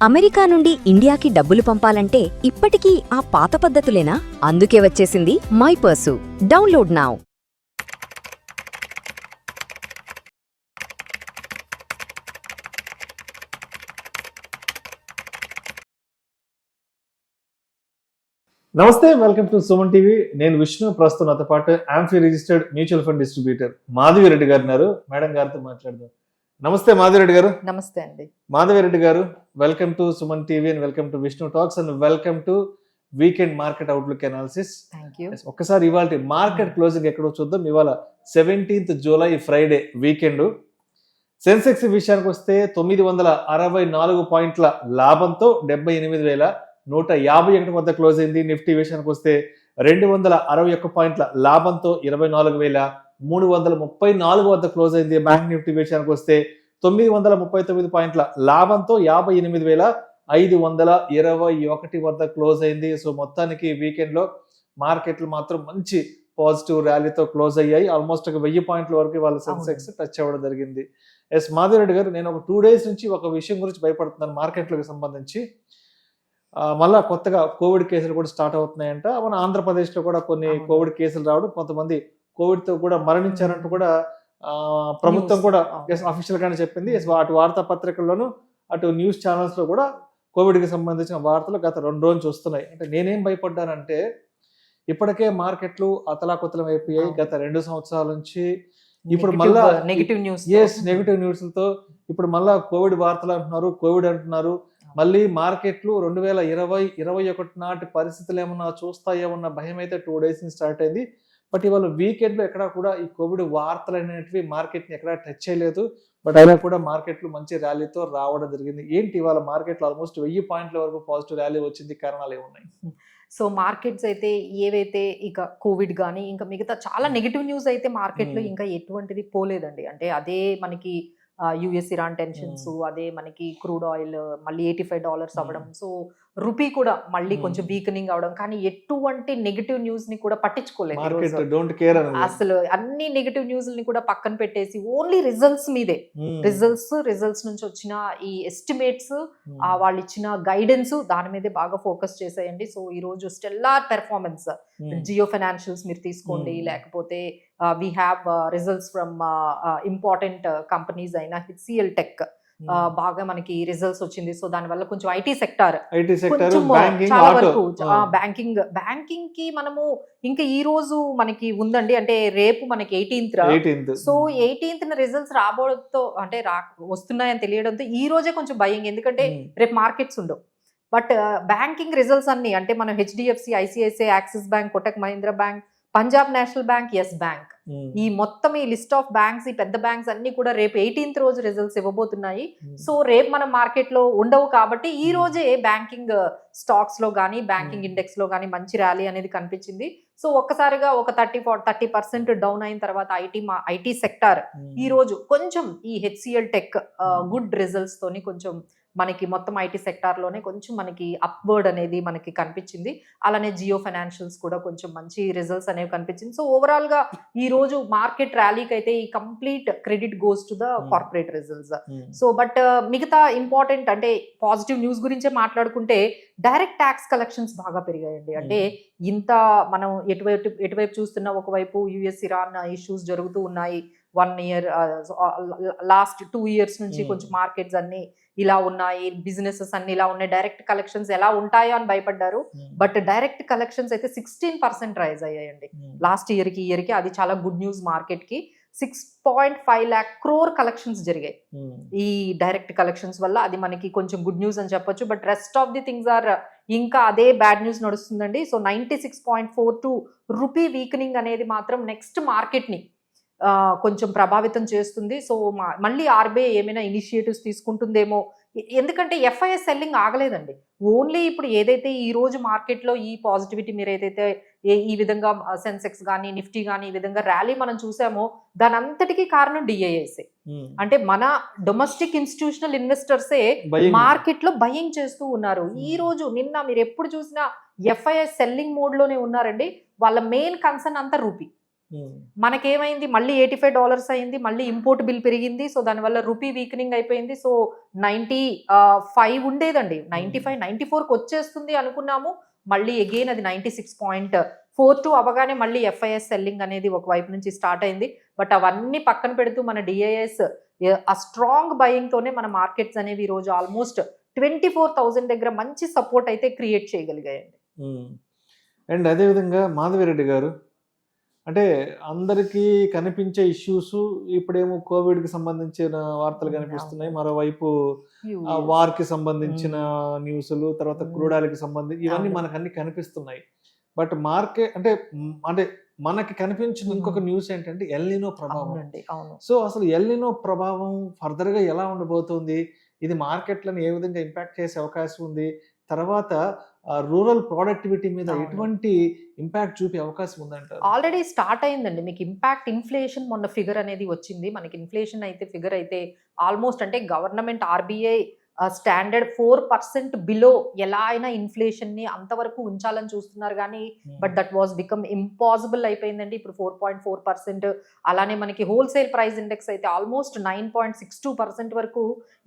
America నుండి ఇండియాకి డబ్బులు పంపాలంటే ఇప్పటికీ ఆ పాత పద్ధతులేనా? అందుకే వచ్చేసింది మై పర్సు. Download now. నమస్తే, వెల్కమ్ టు సుమన్ టీవీ. నేను విష్ణు. ప్రస్తుతం నాతో పాటు amphi registered mutual fund distributor Madhavi Reddy గారు ఉన్నారు. మేడం గారితో మాట్లాడదాం. నమస్తే మాధవిరెడ్డి గారు. నమస్తే అండి. మాధవిరెడ్డి గారు, welcome to Suman TV and welcome to Vishnu talks and welcome to weekend market outlook analysis. Thank you. ఒక్కసారి ఇవాళ మార్కెట్ క్లోజింగ్ ఎక్కడో చూద్దాం. ఇవాళ 17th July Friday weekend. Sensex విషయానికి వస్తే 964 పాయింట్ల లాభంతో 78,151 వద్ద క్లోజ్ అయింది. నిఫ్టీ విషయానికి వస్తే 261 పాయింట్ల లాభంతో 24,334 వద్ద క్లోజ్ అయింది. బ్యాంక్ నిఫ్టీ విషయానికి వస్తే 939 పాయింట్ల లాభంతో 58,521 వద్ద క్లోజ్ అయింది. సో మొత్తానికి వీకెండ్ లో మార్కెట్లు మాత్రం మంచి పాజిటివ్ ర్యాలీతో క్లోజ్ అయ్యాయి. ఆల్మోస్ట్ ఒక 1000 పాయింట్ల వరకు వాళ్ళ సెన్సెక్స్ టచ్ అవ్వడం జరిగింది. ఎస్ మాధవిరెడ్డి గారు, నేను ఒక 2 days నుంచి ఒక విషయం గురించి భయపడుతున్నాను మార్కెట్లకు సంబంధించి. మళ్ళా కొత్తగా కోవిడ్ కేసులు కూడా స్టార్ట్ అవుతున్నాయంట. మన ఆంధ్రప్రదేశ్లో కూడా కొన్ని కోవిడ్ కేసులు రావడం, కొంతమంది కోవిడ్తో కూడా మరణించారంటూ కూడా ప్రభుత్వం కూడా అఫీషియల్ గానే చెప్పింది. అటు వార్తాపత్రికల్లోనూ అటు న్యూస్ ఛానల్స్ లో కూడా కోవిడ్కి సంబంధించిన వార్తలు గత 2 రోజులు వస్తున్నాయి. అంటే నేనేం భయపడ్డానంటే, ఇప్పటికే మార్కెట్లు అతలాకుతలం అయిపోయాయి గత 2 సంవత్సరాల నుంచి. ఇప్పుడు మళ్ళా నెగిటివ్ న్యూస్లతో ఇప్పుడు మళ్ళా కోవిడ్ వార్తలు అంటున్నారు, కోవిడ్ అంటున్నారు. మళ్ళీ మార్కెట్లు 2020-21 నాటి పరిస్థితులు ఏమన్నా చూస్తాయేమన్న భయం అయితే 2 days నుంచి స్టార్ట్ అయింది. బట్ ఇవాళ వీకెండ్ లో ఎక్కడా కూడా ఈ కోవిడ్ వార్తలు అనేటివి మార్కెట్ ని ఎక్కడా టచ్ చేయలేదు. బట్ అయినా కూడా మార్కెట్లు మంచి ర్యాలీతో రావడం జరిగింది. ఏంటి ఇవాళ మార్కెట్లో ఆల్మోస్ట్ 1000 పాయింట్ల వరకు పాజిటివ్ ర్యాలీ వచ్చింది? కారణాలు ఏమున్నాయి? సో మార్కెట్స్ అయితే ఏవైతే ఇక కోవిడ్ కానీ ఇంకా మిగతా చాలా నెగిటివ్ న్యూస్ అయితే మార్కెట్లో ఇంకా ఎటువంటిది పోలేదండి. అంటే అదే మనకి యుఎస్ ఇరాన్ టెన్షన్స్, అదే మనకి క్రూడ్ ఆయిల్ మళ్ళీ $85 అవ్వడం, సో రూపీ కూడా మళ్ళీ కొంచెం వీకనింగ్ అవడం, కానీ ఎటువంటి నెగిటివ్ న్యూస్ ని కూడా పట్టించుకోలేదు. అసలు అన్ని నెగిటివ్ న్యూస్ ని కూడా పక్కన పెట్టేసి ఓన్లీ రిజల్ట్స్ మీదే, రిజల్ట్స్ నుంచి వచ్చిన ఈ ఎస్టిమేట్స్, వాళ్ళు ఇచ్చిన గైడెన్స్, దాని మీదే బాగా ఫోకస్ చేసాయండి. సో ఈ రోజు స్టెల్లార్ పెర్ఫార్మెన్స్ జియో ఫైనాన్షియల్స్ మీరు తీసుకోండి, లేకపోతే we have results from important companies అయినా HCL టెక్ బాగా మనకి రిజల్ట్స్ వచ్చింది. సో దాని వల్ల కొంచెం ఐటీ సెక్టార్ చాలా వరకు బ్యాంకింగ్ కి మనము ఇంకా ఈ రోజు మనకి ఉందండి. అంటే రేపు మనకి 18th. సో 18th రిజల్ట్స్ రాబోతో అంటే వస్తున్నాయని తెలియడంతో ఈ రోజే కొంచెం భయం, ఎందుకంటే రేపు మార్కెట్స్ ఉండవు. బట్ బ్యాంకింగ్ రిజల్ట్స్ అన్ని అంటే మనం HDFC, ICICI, Axis bank, Kotak Mahindra bank, Punjab national bank, Yes bank, ఈ మొత్తం ఈ లిస్ట్ ఆఫ్ బ్యాంక్స్, ఈ పెద్ద బ్యాంక్స్ అన్ని కూడా రేపు 18th రోజు రిజల్ట్స్ ఇవ్వబోతున్నాయి. సో రేపు మనం మార్కెట్ లో ఉండవు కాబట్టి ఈ రోజే బ్యాంకింగ్ స్టాక్స్ లో కానీ బ్యాంకింగ్ ఇండెక్స్ లో కానీ మంచి ర్యాలీ అనేది కనిపించింది. సో ఒక్కసారిగా ఒక 30% డౌన్ అయిన తర్వాత ఐటీ సెక్టార్ ఈ రోజు కొంచెం ఈ HCL టెక్ గుడ్ రిజల్ట్స్ తోని కొంచెం మనకి మొత్తం ఐటీ సెక్టార్ లోనే కొంచెం మనకి అప్వర్డ్ అనేది మనకి కనిపించింది. అలానే జియో ఫైనాన్షియల్స్ కూడా కొంచెం మంచి రిజల్ట్స్ అనేవి కనిపించింది. సో ఓవరాల్ గా ఈ రోజు మార్కెట్ ర్యాలీకి అయితే ఈ complete credit goes to the corporate results. So but మిగతా ఇంపార్టెంట్ అంటే పాజిటివ్ న్యూస్ గురించే మాట్లాడుకుంటే, డైరెక్ట్ ట్యాక్స్ కలెక్షన్స్ బాగా పెరిగాయండి. అంటే ఇంత మనం ఎటువైపు చూస్తున్నా, ఒకవైపు యుఎస్ ఇరాన్ ఇష్యూస్ జరుగుతూ ఉన్నాయి. 1 year లాస్ట్ 2 years నుంచి కొంచెం మార్కెట్స్ అన్ని ఇలా ఉన్నాయి, బిజినెసెస్ అన్ని ఇలా ఉన్నాయి, డైరెక్ట్ కలెక్షన్స్ ఎలా ఉంటాయో అని భయపడ్డారు. బట్ డైరెక్ట్ కలెక్షన్స్ అయితే 16% రైజ్ అయ్యాయండి లాస్ట్ ఇయర్ కి. అది చాలా గుడ్ న్యూస్ మార్కెట్ కి. 6.5 lakh crore కలెక్షన్స్ జరిగాయి ఈ డైరెక్ట్ కలెక్షన్స్ వల్ల. అది మనకి కొంచెం గుడ్ న్యూస్ అని చెప్పొచ్చు. But rest of the things are ఇంకా అదే బ్యాడ్ న్యూస్ నడుస్తుందండి. సో 96.42 రూపీ వీకనింగ్ అనేది మాత్రం నెక్స్ట్ మార్కెట్ ని కొంచెం ప్రభావితం చేస్తుంది. సో మళ్ళీ ఆర్బీఐ ఏమైనా ఇనిషియేటివ్స్ తీసుకుంటుందేమో, ఎందుకంటే FII సెల్లింగ్ ఆగలేదండి. ఓన్లీ ఇప్పుడు ఏదైతే ఈ రోజు మార్కెట్లో ఈ పాజిటివిటీ మీరు ఏదైతే ఈ విధంగా సెన్సెక్స్ కానీ నిఫ్టీ కానీ ఈ విధంగా ర్యాలీ మనం చూసామో, దాని అంతటికీ కారణం DIIసే. అంటే మన డొమెస్టిక్ ఇన్స్టిట్యూషనల్ ఇన్వెస్టర్సే మార్కెట్ లో బయింగ్ చేస్తూ ఉన్నారు. ఈ రోజు నిన్న మీరు ఎప్పుడు చూసినా FII సెల్లింగ్ మోడ్ లోనే ఉన్నారండి. వాళ్ళ మెయిన్ కన్సర్న్ అంతా రూపీ. మనకేమైంది మళ్ళీ $85 అయింది, మళ్ళీ ఇంపోర్ట్ బిల్ పెరిగింది, సో దానివల్ల రూపీ వీకనింగ్ అయిపోయింది. సో 95 ఉండేదండి, 94కి వచ్చేస్తుంది అనుకున్నాము, మళ్ళీ అగైన్ అది 96.42 అవగానే మళ్ళీ FIS సెల్లింగ్ అనేది ఒకవైపు నుంచి స్టార్ట్ అయింది. బట్ అవన్నీ పక్కన పెడుతూ మన DIS ఆ స్ట్రాంగ్ బయింగ్ తోనే మన మార్కెట్స్ అనేవి ఈ రోజు ఆల్మోస్ట్ 24,000 దగ్గర మంచి సపోర్ట్ అయితే క్రియేట్ చేయగలిగాయండి. అండ్ అదేవిధంగా మాధవిరెడ్డి గారు, అంటే అందరికీ కనిపించే ఇష్యూస్ ఇప్పుడేమో కోవిడ్ కి సంబంధించిన వార్తలు కనిపిస్తున్నాయి, మరోవైపు వార్ కి సంబంధించిన న్యూస్లు, తర్వాత క్రూడాలకి సంబంధించి ఇవన్నీ మనకు అన్ని కనిపిస్తున్నాయి. బట్ మార్కెట్ అంటే మనకి కనిపించిన ఇంకొక న్యూస్ ఏంటంటే ఎల్ నినో ప్రభావం. సో అసలు ఎల్ నినో ప్రభావం ఫర్దర్ గా ఎలా ఉండబోతుంది, ఇది మార్కెట్లను ఏ విధంగా ఇంపాక్ట్ చేసే అవకాశం ఉంది, తర్వాత రూరల్ ప్రొడక్టివిటీ మీద ఎటువంటి ఇంపాక్ట్ చూపే అవకాశం ఉందంటారు? ఆల్రెడీ స్టార్ట్ అయిందండి మీకు ఇంపాక్ట్. ఇన్ఫ్లేషన్ మొన్న ఫిగర్ అనేది వచ్చింది మనకి. ఇన్ఫ్లేషన్ అయితే ఫిగర్ అయితే ఆల్మోస్ట్ అంటే గవర్నమెంట్ RBI స్టాండర్డ్ 4% బిలో ఎలా అయినా ఇన్ఫ్లేషన్ ని అంతవరకు ఉంచాలని చూస్తున్నారు కానీ but that was become impossible అయిపోయిందండి. ఇప్పుడు 4.4%. అలానే మనకి హోల్సేల్ ప్రైస్ ఇండెక్స్ అయితే ఆల్మోస్ట్ 9.62% వరకు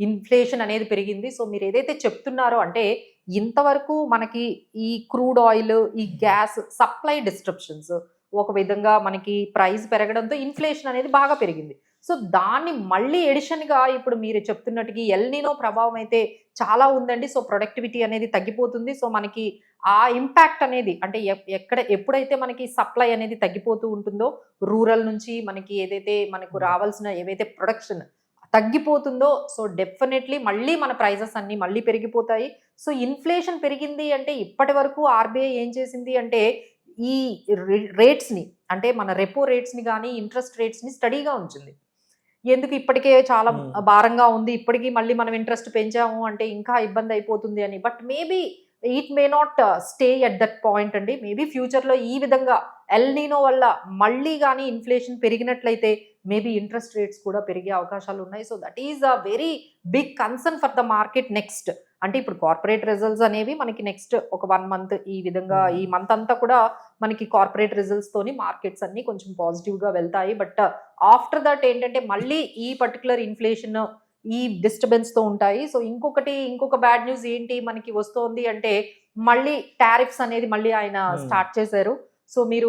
ఇన్ఫ్లేషన్ అనేది పెరిగింది. సో మీరు ఏదైతే చెప్తున్నారో అంటే ఇంతవరకు మనకి ఈ క్రూడ్ ఆయిల్, ఈ గ్యాస్ సప్లై డిస్ట్రప్షన్స్, ఒక విధంగా మనకి ప్రైస్ పెరగడంతో ఇన్ఫ్లేషన్ అనేది బాగా పెరిగింది. సో దాన్ని మళ్ళీ ఎడిషన్గా ఇప్పుడు మీరు చెప్తున్నట్టుగా ఎల్ నినో ప్రభావం అయితే చాలా ఉందండి. సో ప్రొడక్టివిటీ అనేది తగ్గిపోతుంది. సో మనకి ఆ ఇంపాక్ట్ అనేది అంటే ఎప్పుడైతే మనకి సప్లై అనేది తగ్గిపోతూ ఉంటుందో రూరల్ నుంచి మనకి ఏదైతే మనకు రావాల్సిన ఏవైతే ప్రొడక్షన్ తగ్గిపోతుందో, సో డెఫినెట్లీ మళ్ళీ మన ప్రైజెస్ అన్ని మళ్ళీ పెరిగిపోతాయి. సో ఇన్ఫ్లేషన్ పెరిగింది అంటే ఇప్పటి వరకు RBI ఏం చేసింది అంటే ఈ రేట్స్ని అంటే మన రెపో రేట్స్ని కానీ ఇంట్రెస్ట్ రేట్స్ని స్టడీగా ఉంచింది. ఎందుకు ఇప్పటికే చాలా భారంగా ఉంది, ఇప్పటికీ మళ్ళీ మనం ఇంట్రెస్ట్ పెంచాము అంటే ఇంకా ఇబ్బంది అయిపోతుంది అని. But maybe it may not stay at that point అండి. మేబీ ఫ్యూచర్లో ఈ విధంగా ఎల్ నినో వల్ల మళ్ళీ కానీ ఇన్ఫ్లేషన్ పెరిగినట్లయితే మేబీ ఇంట్రెస్ట్ రేట్స్ కూడా పెరిగే అవకాశాలు ఉన్నాయి. So that is a very big concern for the market next. అంటే ఇప్పుడు కార్పొరేట్ రిజల్ట్స్ అనేవి మనకి నెక్స్ట్ ఒక 1 మంత్ ఈ విధంగా ఈ మంత్ అంతా కూడా మనకి కార్పొరేట్ రిజల్ట్స్ తోని మార్కెట్స్ అన్ని కొంచెం పాజిటివ్ గా వెళ్తాయి. బట్ ఆఫ్టర్ దట్ ఏంటంటే మళ్ళీ ఈ పర్టికులర్ ఇన్ఫ్లేషన్ ఈ డిస్టర్బెన్స్ తో ఉంటాయి. సో ఇంకొక బ్యాడ్ న్యూస్ ఏంటి మనకి వస్తోంది అంటే మళ్ళీ టారిఫ్స్ అనేది మళ్ళీ ఆయన స్టార్ట్ చేశారు. సో మీరు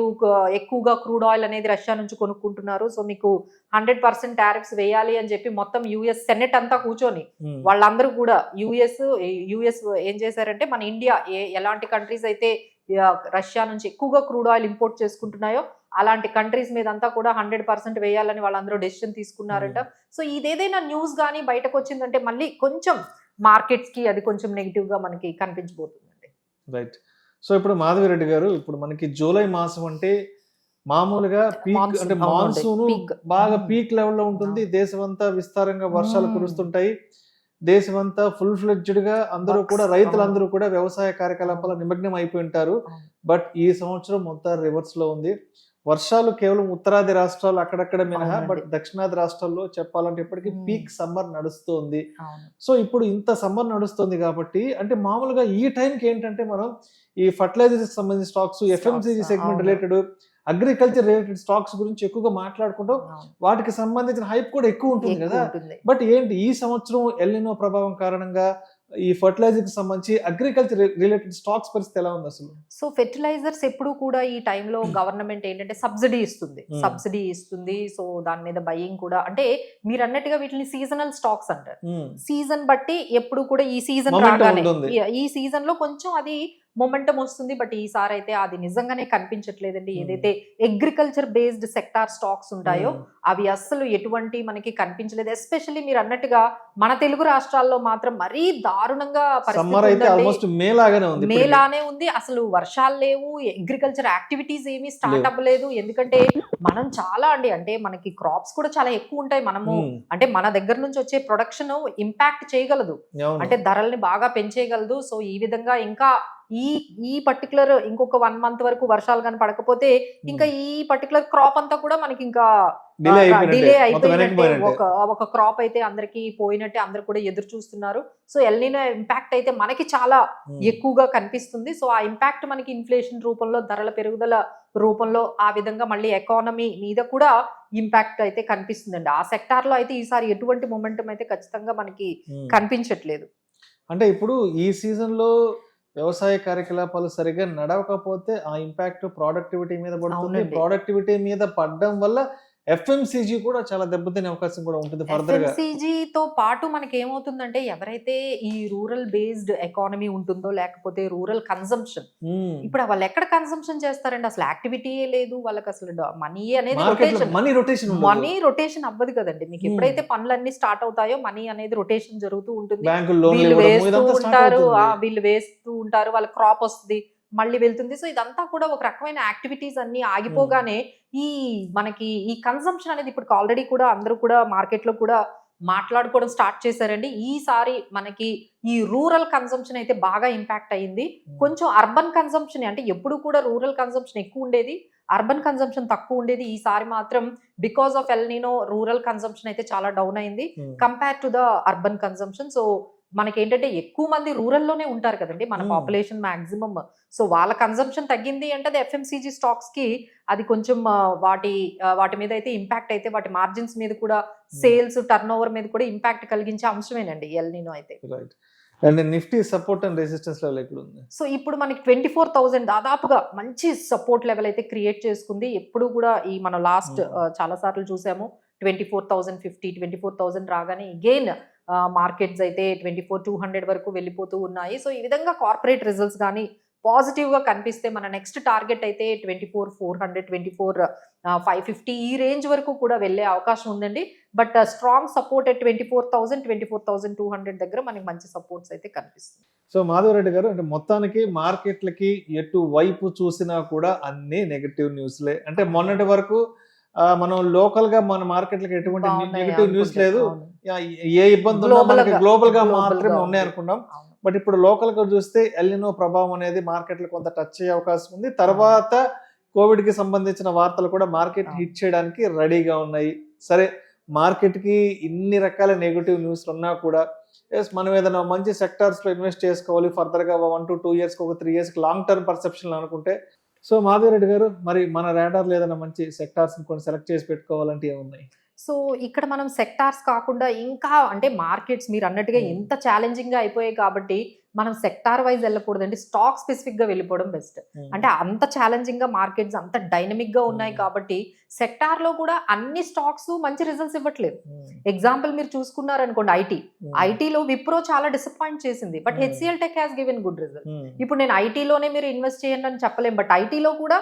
ఎక్కువగా క్రూడ్ ఆయిల్ అనేది రష్యా నుంచి కొనుక్కుంటున్నారు, సో మీకు 100% టారిఫ్స్ వేయాలి అని చెప్పి మొత్తం US సెనెట్ అంతా కూర్చొని వాళ్ళందరూ కూడా యుఎస్ ఏం చేశారంటే మన ఇండియా ఎలాంటి కంట్రీస్ అయితే రష్యా నుంచి ఎక్కువగా క్రూడ్ ఆయిల్ ఇంపోర్ట్ చేసుకుంటున్నాయో అలాంటి కంట్రీస్ మీద అంతా కూడా 100% వేయాలని వాళ్ళందరూ డెసిషన్ తీసుకున్నారట. సో ఇదేదైనా న్యూస్ కానీ బయటకు వచ్చిందంటే మళ్ళీ కొంచెం మార్కెట్స్ కి అది కొంచెం నెగిటివ్ గా మనకి కనిపించబోతుందండి. రైట్. సో ఇప్పుడు మాధవిరెడ్డి గారు, ఇప్పుడు మనకి జూలై మాసం అంటే మామూలుగా పీక్ అంటే మాన్సూన్ బాగా పీక్ లెవెల్లో ఉంటుంది. దేశమంతా విస్తారంగా వర్షాలు కురుస్తుంటాయి. దేశమంతా ఫుల్ ఫ్లెడ్జ్డ్ గా అందరూ కూడా రైతులందరూ కూడా వ్యవసాయ కార్యకలాపాల నిమగ్నం అయిపోయి ఉంటారు. బట్ ఈ సంవత్సరం మొత్తం రివర్స్ లో ఉంది. వర్షాలు కేవలం ఉత్తరాది రాష్ట్రాలు అక్కడక్కడ మినహా, బట్ దక్షిణాది రాష్ట్రాల్లో చెప్పాలంటే ఇప్పటికీ పీక్ సమ్మర్ నడుస్తుంది. సో ఇప్పుడు ఇంత సమ్మర్ నడుస్తుంది కాబట్టి అంటే మామూలుగా ఈ టైంకి ఏంటంటే మనం ఈ ఫర్టిలైజర్స్ సంబంధించిన stocks, FMCG segment related, agriculture related stocks గురించి ఎక్కువగా మాట్లాడుకుంటాం. వాటికి సంబంధించిన హైప్ కూడా ఎక్కువ ఉంటుంది కదా. బట్ ఏంటి ఈ సంవత్సరం ఎల్ నినో ప్రభావం కారణంగా ఈ ఫర్టిలైజర్ కి సంబంధించి అగ్రికల్చర్ రిలేటెడ్ స్టాక్స్ పరిస్థితి ఎలా ఉంది అసలు? సో ఫెర్టిలైజర్స్ ఎప్పుడు కూడా ఈ టైంలో గవర్నమెంట్ ఏంటంటే సబ్సిడీ ఇస్తుంది. సో దాని మీద బయింగ్ కూడా అంటే మీరు అన్నట్టుగా వీటిని సీజనల్ స్టాక్స్ అంటారు. సీజన్ బట్టి ఎప్పుడు కూడా ఈ సీజన్ రాగానే ఈ సీజన్ లో కొంచెం అది మొమెంటం వస్తుంది. బట్ ఈసారి అయితే అది నిజంగానే కనిపించట్లేదండి. ఏదైతే అగ్రికల్చర్ బేస్డ్ సెక్టార్ స్టాక్స్ ఉంటాయో అవి అస్సలు ఎటువంటి మనకి కనిపించలేదు. ఎస్పెషల్లీ మీరు అన్నట్టుగా మన తెలుగు రాష్ట్రాల్లో మాత్రం మరీ దారుణంగా మేలానే ఉంది. అసలు వర్షాలు లేవు, అగ్రికల్చర్ యాక్టివిటీస్ ఏమీ స్టార్ట్ అవ్వలేదు. ఎందుకంటే మనం చాలా అంటే మనకి క్రాప్స్ కూడా చాలా ఎక్కువ ఉంటాయి. మనము అంటే మన దగ్గర నుంచి వచ్చే ప్రొడక్షన్ ఇంపాక్ట్ చేయగలదు, అంటే ధరల్ని బాగా పెంచేయగలదు. సో ఈ విధంగా ఇంకా ఈ పర్టికులర్ ఇంకొక 1 మంత్ వరకు వర్షాలు కానీ పడకపోతే ఇంకా ఈ పర్టికులర్ క్రాప్ అంతా కూడా మనకి ఇంకా డిలే డిలే అయిపోయినట్టే మొత్తం వెనక్కి అయిపోయినట్టే, పోయినట్టే. ఒక క్రాప్ అయితే అందరికి పోయినట్టే, అందరు కూడా ఎదురు చూస్తున్నారు. సో ఎల్నినో ఇంపాక్ట్ అయితే మనకి చాలా ఎక్కువగా కనిపిస్తుంది. సో ఆ ఇంపాక్ట్ మనకి ఇన్ఫ్లేషన్ రూపంలో, ధరల పెరుగుదల రూపంలో, ఆ విధంగా మళ్ళీ ఎకానమీ మీద కూడా ఇంపాక్ట్ అయితే కనిపిస్తుందండి. ఆ సెక్టార్ లో అయితే ఈసారి ఎటువంటి మొమెంటం అయితే ఖచ్చితంగా మనకి కనిపించట్లేదు. అంటే ఇప్పుడు ఈ సీజన్ లో వ్యవసాయ కార్యకలాపాలు సరిగ్గా నడవకపోతే ఆ ఇంపాక్ట్ ప్రొడక్టివిటీ మీద పడుతుంది. అవునండి. ప్రొడక్టివిటీ మీద పడడం వల్ల ఎఫ్ఎంసీజీ కూడా చాలా దెబ్బతినే అవకాశం కూడా ఉంటుంది ఫర్దర్ గా. ఎఫ్ఎంసీజీతో పాటు మనకి ఏమవుతుందంటే, ఎవరైతే ఈ రూరల్ బేస్డ్ ఎకానమీ ఉంటుందో, లేకపోతే రూరల్ కన్సంప్షన్, ఇప్పుడు వాళ్ళు ఎక్కడ కన్సంప్షన్ చేస్తారండి? అసలు యాక్టివిటీయే లేదు వాళ్ళకి, అసలు మనీ అనేది రొటేషన్, మనీ రొటేషన్ అవ్వదు కదండి. మీకు ఎప్పుడైతే పనులన్నీ స్టార్ట్ అవుతాయో మనీ అనేది రొటేషన్ జరుగుతూ ఉంటుంది. వీళ్ళు వేస్తూ ఉంటారు, వాళ్ళ క్రాప్ వస్తుంది, మళ్ళీ వెళ్తుంది. సో ఇదంతా కూడా ఒక రకమైన యాక్టివిటీస్ అన్ని ఆగిపోగానే ఈ మనకి ఈ కన్సంప్షన్ అనేది ఇప్పుడు ఆల్రెడీ కూడా అందరూ కూడా మార్కెట్ లో కూడా మాట్లాడుకోవడం స్టార్ట్ చేశారండి. ఈసారి మనకి ఈ రూరల్ కన్సంప్షన్ అయితే బాగా ఇంపాక్ట్ అయ్యింది. కొంచెం అర్బన్ కన్సంప్షన్, అంటే ఎప్పుడు కూడా రూరల్ కన్సంప్షన్ ఎక్కువ ఉండేది, అర్బన్ కన్సంప్షన్ తక్కువ ఉండేది. ఈసారి మాత్రం because of El Niño rural consumption అయితే చాలా డౌన్ అయింది compare to the urban consumption. So మనకేంటంటే ఎక్కువ మంది రూరల్లోనే ఉంటారు కదండి, మన పాపులేషన్ మాక్సిమం. సో వాళ్ళ కన్సంప్షన్ తగ్గింది అంటే అది ఎఫ్ఎంసీజీ స్టాక్స్ కి అది కొంచెం వాటి మీద అయితే ఇంపాక్ట్ అయితే, వాటి మార్జిన్స్ మీద కూడా, సేల్స్ టర్న్ ఓవర్ మీద కూడా ఇంపాక్ట్ కలిగించే అంశమేనండి ఎల్నినో అయితే. And Nifty support and resistance level ఎక్కడ ఉంది? సో ఇప్పుడు మనకి 24,000 దాదాపుగా మంచి సపోర్ట్ లెవెల్ అయితే క్రియేట్ చేసుకుంది. ఎప్పుడు కూడా ఈ మనం లాస్ట్ చాలా సార్లు చూసాము 24,050, 24,000 రాగానే అగైన్ మార్కెట్స్ అయితే 24,200 వరకు వెళ్ళిపోతూ ఉన్నాయి. సో ఈ విధంగా కార్పొరేట్ రిజల్ట్స్ కానీ పాజిటివ్ గా కనిపిస్తే మన నెక్స్ట్ టార్గెట్ అయితే 24,400, 24,550 ఈ రేంజ్ వరకు కూడా వెళ్ళే అవకాశం ఉందండి. బట్ స్ట్రాంగ్ సపోర్ట్ అట్ 24,000, 24,200 దగ్గర మనకి మంచి సపోర్ట్స్ అయితే కనిపిస్తుంది. సో మాధవరెడ్డి గారు, అంటే మొత్తానికి మార్కెట్లకి ఎటు వైపు చూసినా కూడా అన్ని నెగటివ్ న్యూస్లే. అంటే మొన్నటి వరకు మనం లోకల్ గా మన మార్కెట్లకి ఎటువంటి నెగటివ్ న్యూస్ లేదు, ఏ ఇబ్బంది గ్లోబల్ గా మాత్రమే ఉన్నాయి అనుకున్నాం. బట్ ఇప్పుడు లోకల్ గా చూస్తే ఎల్నినో ప్రభావం అనేది మార్కెట్లు కొంత టచ్ అయ్యే అవకాశం ఉంది. తర్వాత కోవిడ్ కి సంబంధించిన వార్తలు కూడా మార్కెట్ హిట్ చేయడానికి రెడీగా ఉన్నాయి. సరే, మార్కెట్ కి ఇన్ని రకాల నెగటివ్ న్యూస్ ఉన్నా కూడా మనం ఏదైనా మంచి సెక్టార్స్ లో ఇన్వెస్ట్ చేసుకోవాలి ఫర్దర్ గా 1 to 2 years, ఒక 3 years లాంగ్ టర్మ్ పర్సెప్షన్ అనుకుంటే. సో మాధవరెడ్డి గారు, మరి మన రాడార్లో ఏదైనా మంచి సెక్టార్స్ కొన్ని సెలెక్ట్ చేసి పెట్టుకోవాలంటే ఏమున్నాయి? సో ఇక్కడ మనం సెక్టార్స్ కాకుండా ఇంకా, అంటే మార్కెట్స్ మీరు అన్నట్టుగా ఎంత ఛాలెంజింగ్ గా అయిపోయాయి కాబట్టి మనం సెక్టార్ వైజ్ వెళ్ళకూడదండి, స్టాక్ స్పెసిఫిక్ గా వెళ్ళిపోవడం బెస్ట్. అంటే అంత ఛాలెంజింగ్ గా మార్కెట్స్ అంత డైనమిక్ గా ఉన్నాయి కాబట్టి సెక్టార్ లో కూడా అన్ని స్టాక్స్ మంచి రిజల్ట్స్ ఇవ్వట్లేదు. ఎగ్జాంపుల్ మీరు చూసుకున్నారు అనుకోండి, ఐటీలో విప్రో చాలా డిసప్పాయింట్ చేసింది, but HCl tech has given good result. ఇప్పుడు నేను ఐటీలోనే మీరు ఇన్వెస్ట్ చేయండి అని చెప్పలేం, బట్ ఐటీలో కూడా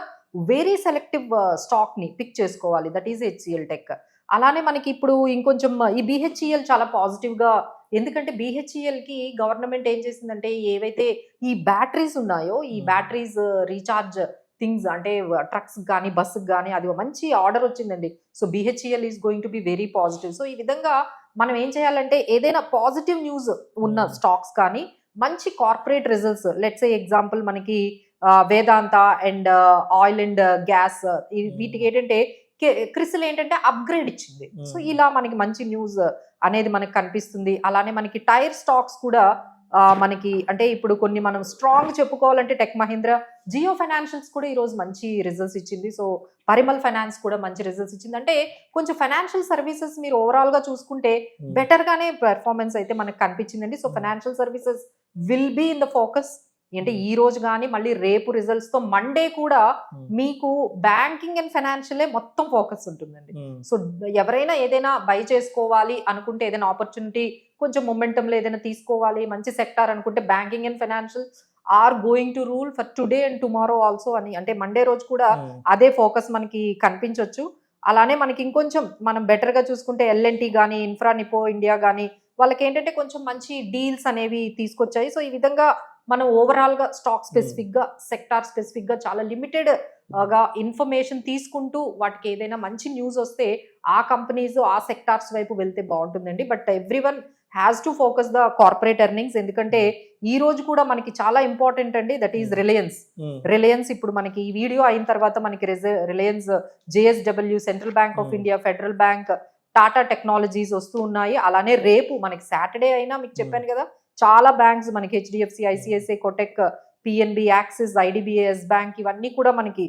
వెరీ సెలెక్టివ్ స్టాక్ ని పిక్ చేసుకోవాలి, దట్ ఈస్ హెచ్సిఎల్ టెక్. అలానే మనకి ఇప్పుడు ఇంకొంచెం ఈ బిహెచ్ఈఎల్ చాలా పాజిటివ్ గా, ఎందుకంటే బిహెచ్ఈఎల్ కి గవర్నమెంట్ ఏం చేసిందంటే ఏవైతే ఈ బ్యాటరీస్ ఉన్నాయో, ఈ బ్యాటరీస్ రీఛార్జ్ థింగ్స్, అంటే ట్రక్స్ కానీ బస్సుకి కానీ అది మంచి ఆర్డర్ వచ్చిందండి. So BHEL is going to be very positive. So ఈ విధంగా మనం ఏం చేయాలంటే ఏదైనా పాజిటివ్ న్యూస్ ఉన్న స్టాక్స్ కానీ, మంచి corporate results, let's A example మనకి వేదాంత అండ్ ఆయిల్ అండ్ గ్యాస్, వీటికి ఏంటంటే క్రిసిల్ ఏంటంటే అప్గ్రేడ్ ఇచ్చింది. సో ఇలా మనకి మంచి న్యూస్ అనేది మనకి కనిపిస్తుంది. అలానే మనకి టైర్ స్టాక్స్ కూడా మనకి, అంటే ఇప్పుడు కొన్ని మనం స్ట్రాంగ్ చెప్పుకోవాలంటే టెక్ మహీంద్రా, జియో ఫైనాన్షియల్స్ కూడా ఈ రోజు మంచి రిజల్ట్స్ ఇచ్చింది. సో పరిమల్ ఫైనాన్స్ కూడా మంచి రిజల్ట్స్ ఇచ్చింది. అంటే కొంచెం ఫైనాన్షియల్ సర్వీసెస్ మీరు ఓవరాల్ గా చూసుకుంటే బెటర్ గానే పెర్ఫార్మెన్స్ అయితే మనకు కనిపించిందండి. So financial services will be in the focus. అంటే ఈ రోజు కానీ మళ్ళీ రేపు రిజల్ట్స్ తో మండే కూడా మీకు బ్యాంకింగ్ అండ్ ఫైనాన్షియల్ మొత్తం ఫోకస్ ఉంటుందండి. సో ఎవరైనా ఏదైనా బై చేసుకోవాలి అనుకుంటే, ఏదైనా ఆపర్చునిటీ కొంచెం మొమెంటంలో ఏదైనా తీసుకోవాలి మంచి సెక్టార్ అనుకుంటే, banking and financial are going to rule for today and tomorrow also అని, అంటే మండే రోజు కూడా అదే ఫోకస్ మనకి కనిపించవచ్చు. అలానే మనకి ఇంకొంచెం మనం బెటర్ గా చూసుకుంటే ఎల్ఎన్టీ కానీ, ఇన్ఫ్రా నిపో ఇండియా కానీ, వాళ్ళకి ఏంటంటే కొంచెం మంచి డీల్స్ అనేవి తీసుకొచ్చాయి. సో ఈ విధంగా మనం ఓవరాల్ గా స్టాక్ స్పెసిఫిక్ గా, సెక్టార్ స్పెసిఫిక్ గా చాలా లిమిటెడ్ గా ఇన్ఫర్మేషన్ తీసుకుంటూ వాటికి ఏదైనా మంచి న్యూస్ వస్తే ఆ కంపెనీస్ ఆ సెక్టార్స్ వైపు వెళ్తే బాగుంటుందండి. But everyone has to focus the corporate earnings. ఎందుకంటే ఈ రోజు కూడా మనకి చాలా ఇంపార్టెంట్ అండి, దట్ ఈస్ రిలయన్స్. ఇప్పుడు మనకి ఈ వీడియో అయిన తర్వాత మనకి Reliance, JSW, central bank of India, federal bank, Tata technologies వస్తూ ఉన్నాయి. అలానే రేపు మనకి సాటర్డే అయినా మీకు చెప్పాను కదా, చాలా బ్యాంక్స్ మనకి HDFC, ICICI, Kotak, PNB, axis, IDBI bank ఇవన్నీ కూడా మనకి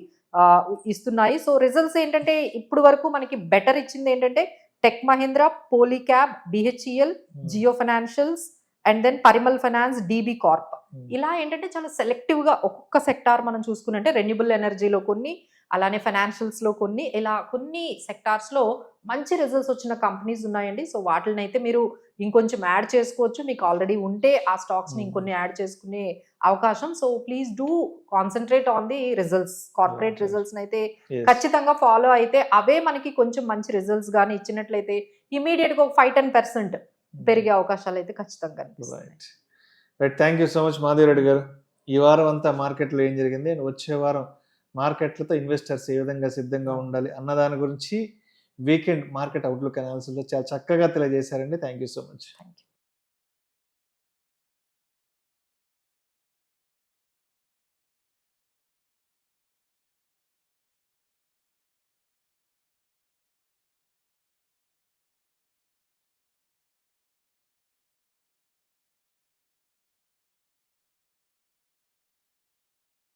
ఇస్తున్నాయి. సో రిజల్ట్స్ ఏంటంటే ఇప్పుడు వరకు మనకి బెటర్ ఇచ్చింది ఏంటంటే tech Mahindra, Polycab, BHEL, Jio financials and then Parimal finance, DB corp. ఇలా ఏంటంటే చాలా సెలెక్టివ్ గా ఒక్కొక్క సెక్టార్ మనం చూసుకుంటే రెన్యూబుల్ ఎనర్జీలో కొన్ని, అలానే ఫైనాన్షియల్స్ లో కొన్ని, ఇలా కొన్ని సెక్టార్స్ లో మంచి రిజల్ట్స్ వచ్చిన కంపెనీస్ ఉన్నాయండి. సో వాటిని అయితే మీరు ఇంకొంచెం యాడ్ చేసుకోవచ్చు. మీకు ఆల్రెడీ ఉంటే ఆ స్టాక్స్ ని ఇంకొన్ని యాడ్ చేసుకునే అవకాశం. So please do concentrate on the results. Corporate results అయితే ఖచ్చితంగా ఫాలో అయితే అవే మనకి కొంచెం మంచి రిజల్ట్స్ గానీ ఇచ్చినట్లయితే ఇమీడియట్ గా 5-10% పెరిగే అవకాశాలు అయితే ఖచ్చితంగా కనిపిస్తాయి. Right, thank you so much Madhavi Reddy గారు. ఈ వారం అంతా మార్కెట్లో ఏం జరిగింది, వచ్చే వారం మార్కెట్లతో ఇన్వెస్టర్స్ ఏ విధంగా సిద్ధంగా ఉండాలి అన్న దాని గురించి వీకెండ్ మార్కెట్ అవుట్లుక్ అనాలిసిస్లో చాలా చక్కగా తెలియజేశారండి. Thank you so much. Thank you.